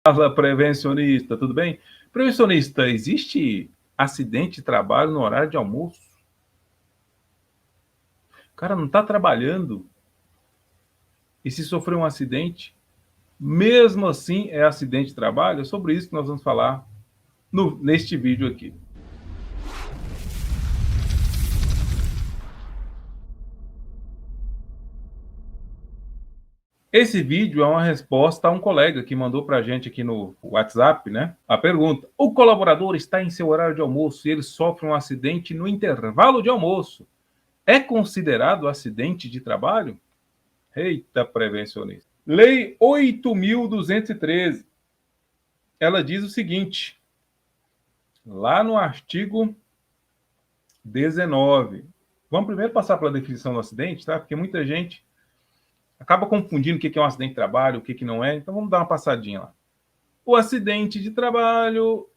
Fala, prevencionista, tudo bem? Prevencionista, existe acidente de trabalho no horário de almoço? O cara não está trabalhando e se sofreu um acidente, mesmo assim é acidente de trabalho? É sobre isso que nós vamos falar neste vídeo aqui. Esse vídeo é uma resposta a um colega que mandou para a gente aqui no WhatsApp, né? A pergunta: o colaborador está em seu horário de almoço e ele sofre um acidente no intervalo de almoço. É considerado acidente de trabalho? Eita, prevencionista. Lei 8.213. Ela diz o seguinte, lá no artigo 19. Vamos primeiro passar pela definição do acidente, tá? Porque muita gente acaba confundindo o que é um acidente de trabalho, o que não é. Então vamos dar uma passadinha lá. O acidente de trabalho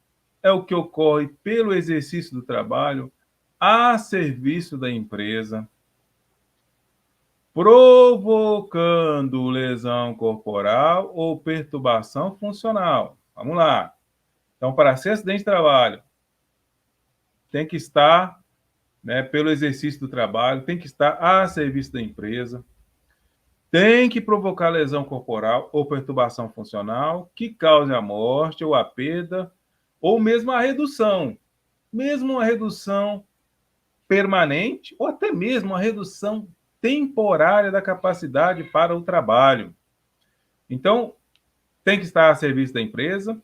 é o que ocorre pelo exercício do trabalho a serviço da empresa, provocando lesão corporal ou perturbação funcional. Vamos lá. Então, para ser acidente de trabalho, tem que estar, né, pelo exercício do trabalho, tem que estar a serviço da empresa, tem que provocar lesão corporal ou perturbação funcional que cause a morte ou a perda, ou mesmo a redução. Mesmo uma redução permanente ou até mesmo uma redução temporária da capacidade para o trabalho. Então, tem que estar a serviço da empresa,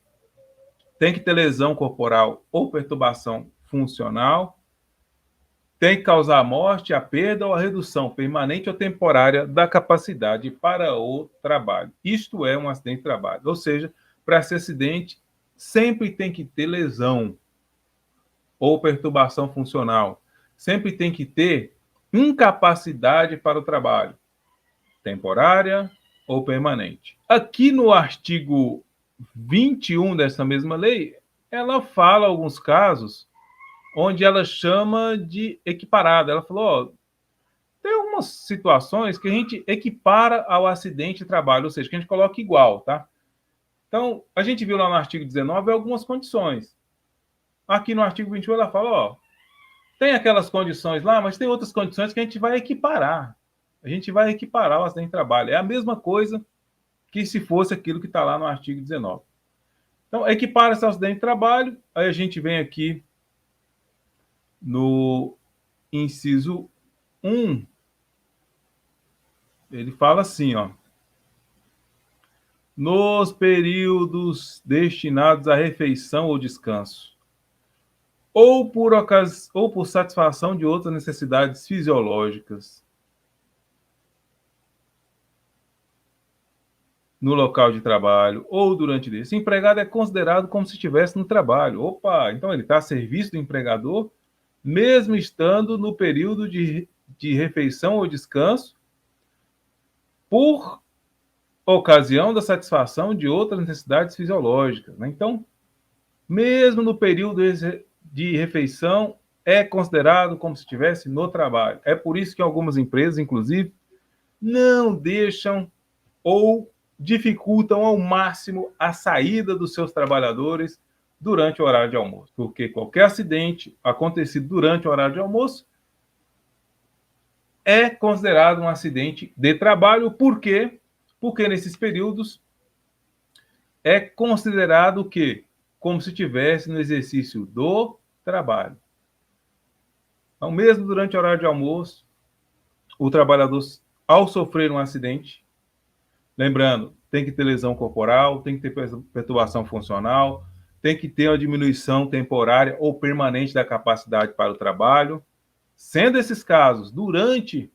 tem que ter lesão corporal ou perturbação funcional, tem que causar a morte, a perda ou a redução permanente ou temporária da capacidade para o trabalho. Isto é um acidente de trabalho. Ou seja, para ser acidente, sempre tem que ter lesão ou perturbação funcional. Sempre tem que ter incapacidade para o trabalho, temporária ou permanente. Aqui no artigo 21 dessa mesma lei, ela fala alguns casos onde ela chama de equiparada. Ela falou, ó, tem algumas situações que a gente equipara ao acidente de trabalho, ou seja, que a gente coloca igual, tá? Então, a gente viu lá no artigo 19 algumas condições. Aqui no artigo 21 ela fala, ó, tem aquelas condições lá, mas tem outras condições que a gente vai equiparar. A gente vai equiparar o acidente de trabalho. É a mesma coisa que se fosse aquilo que está lá no artigo 19. Então, equipara-se ao acidente de trabalho, aí a gente vem aqui no inciso 1, ele fala assim, ó, nos períodos destinados à refeição ou descanso, ou por satisfação de outras necessidades fisiológicas, no local de trabalho ou durante esse empregado é considerado como se estivesse no trabalho. Opa, então ele está a serviço do empregador, mesmo estando no período de refeição ou descanso, por ocasião da satisfação de outras necessidades fisiológicas, né? Então, mesmo no período de refeição, é considerado como se estivesse no trabalho. É por isso que algumas empresas, inclusive, não deixam ou dificultam ao máximo a saída dos seus trabalhadores durante o horário de almoço. Porque qualquer acidente acontecido durante o horário de almoço é considerado um acidente de trabalho. Por quê? Porque nesses períodos é considerado o quê? Como se estivesse no exercício do trabalho. Então, mesmo durante o horário de almoço, o trabalhador, ao sofrer um acidente, lembrando, tem que ter lesão corporal, tem que ter perturbação funcional, tem que ter uma diminuição temporária ou permanente da capacidade para o trabalho. Sendo esses casos durante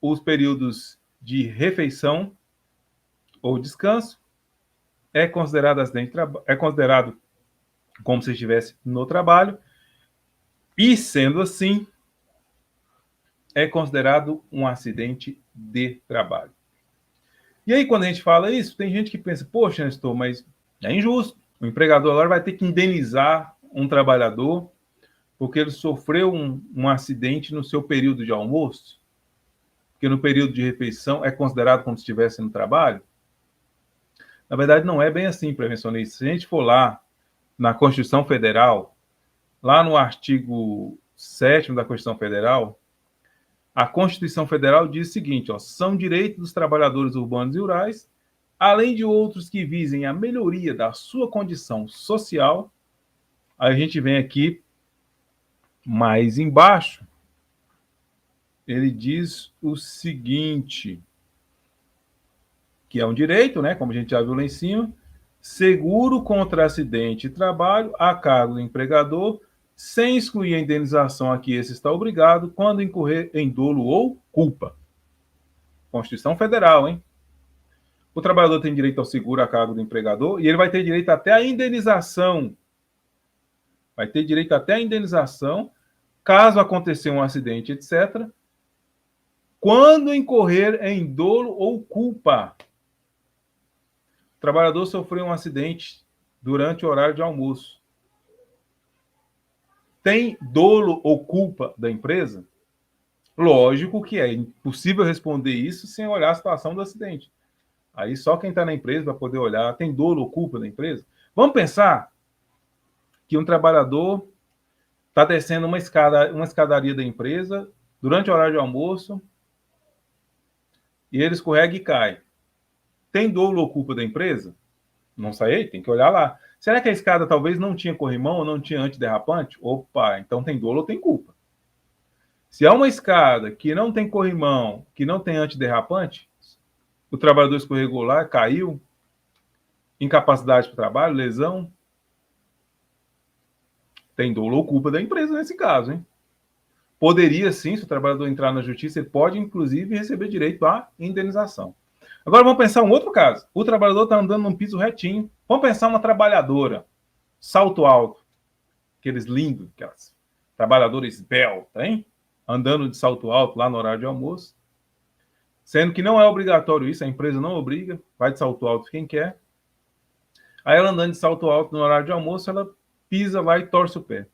os períodos de refeição ou descanso, é considerado acidente, é considerado como se estivesse no trabalho, e sendo assim, é considerado um acidente de trabalho. E aí, quando a gente fala isso, tem gente que pensa, poxa, Nestor, mas é injusto. O empregador agora vai ter que indenizar um trabalhador porque ele sofreu um acidente no seu período de almoço, porque no período de refeição é considerado como se estivesse no trabalho. Na verdade, não é bem assim, prevencionista. Se a gente for lá na Constituição Federal, lá no artigo 7º da Constituição Federal, a Constituição Federal diz o seguinte, ó, são direitos dos trabalhadores urbanos e rurais, além de outros que visem a melhoria da sua condição social. Aí a gente vem aqui mais embaixo, ele diz o seguinte, que é um direito, né, como a gente já viu lá em cima, seguro contra acidente de trabalho a cargo do empregador, sem excluir a indenização a que esse está obrigado quando incorrer em dolo ou culpa. Constituição Federal, hein? O trabalhador tem direito ao seguro a cargo do empregador e ele vai ter direito até à indenização. Vai ter direito até à indenização caso acontecer um acidente, etc., quando incorrer em dolo ou culpa. O trabalhador sofreu um acidente durante o horário de almoço. Tem dolo ou culpa da empresa? Lógico que é impossível responder isso sem olhar a situação do acidente. Aí só quem está na empresa vai poder olhar. Tem dolo ou culpa da empresa? Vamos pensar que um trabalhador está descendo uma escadaria da empresa durante o horário de almoço e ele escorrega e cai. Tem dolo ou culpa da empresa? Não sei, tem que olhar lá. Será que a escada talvez não tinha corrimão ou não tinha antiderrapante? Opa, então tem dolo ou tem culpa. Se há uma escada que não tem corrimão, que não tem antiderrapante, o trabalhador escorregou lá, caiu, incapacidade para o trabalho, lesão, tem dolo ou culpa da empresa nesse caso, hein? Poderia sim, se o trabalhador entrar na justiça, ele pode inclusive receber direito à indenização. Agora vamos pensar um outro caso. O trabalhador está andando num piso retinho. Vamos pensar uma trabalhadora, salto alto, aqueles lindos, aquelas trabalhadoras esbeltas, hein? Andando de salto alto lá no horário de almoço. Sendo que não é obrigatório isso, a empresa não obriga, vai de salto alto quem quer. Aí ela andando de salto alto no horário de almoço, ela pisa lá e torce o pé.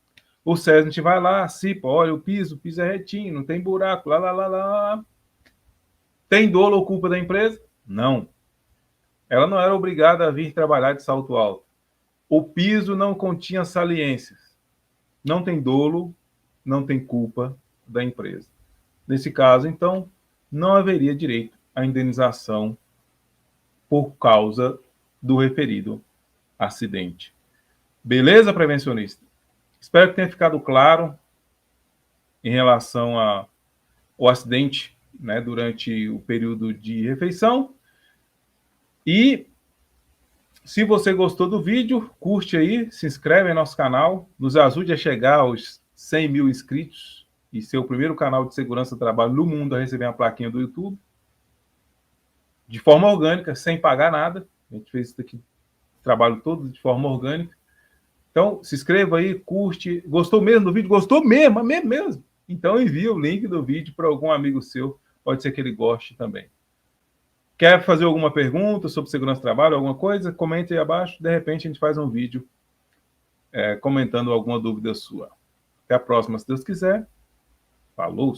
O SESNIT vai lá, cipa, olha o piso é retinho, não tem buraco, lá. Tem dolo ou culpa da empresa? Não. Ela não era obrigada a vir trabalhar de salto alto. O piso não continha saliências. Não tem dolo, não tem culpa da empresa. Nesse caso, então, não haveria direito à indenização por causa do referido acidente. Beleza, prevencionista? Espero que tenha ficado claro em relação ao acidente, né, durante o período de refeição. E se você gostou do vídeo, curte aí, se inscreve em nosso canal, nos ajude a chegar aos 100 mil inscritos e ser o primeiro canal de segurança do trabalho no mundo a receber uma plaquinha do YouTube. De forma orgânica, sem pagar nada. A gente fez isso aqui, trabalho todo de forma orgânica. Então, se inscreva aí, curte. Gostou mesmo do vídeo? Gostou mesmo, mesmo. Então, envia o link do vídeo para algum amigo seu. Pode ser que ele goste também. Quer fazer alguma pergunta sobre segurança do trabalho, alguma coisa? Comente aí abaixo. De repente, a gente faz um vídeo comentando alguma dúvida sua. Até a próxima, se Deus quiser. Falou!